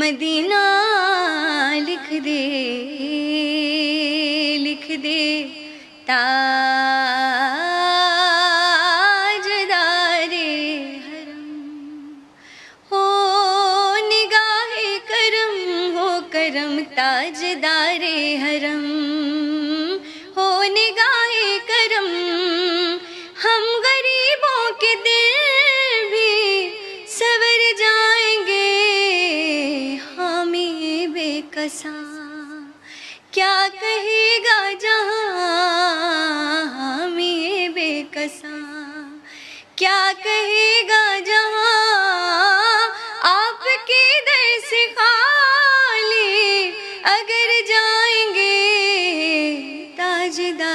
مدینہ لکھ دے لکھ دے تاجدار حرم ہو نگاہ کرم ہو کرم تاجدار حرم ہو نگاہ کرم ہم غریبوں کے دل بھی سنور جائیں گے حامی بے کساں کیا کہے گا جہاں حامی بے کساں کیا کہے گا جہاں آپ کے در سے خالی اگر جائیں گے تاجدار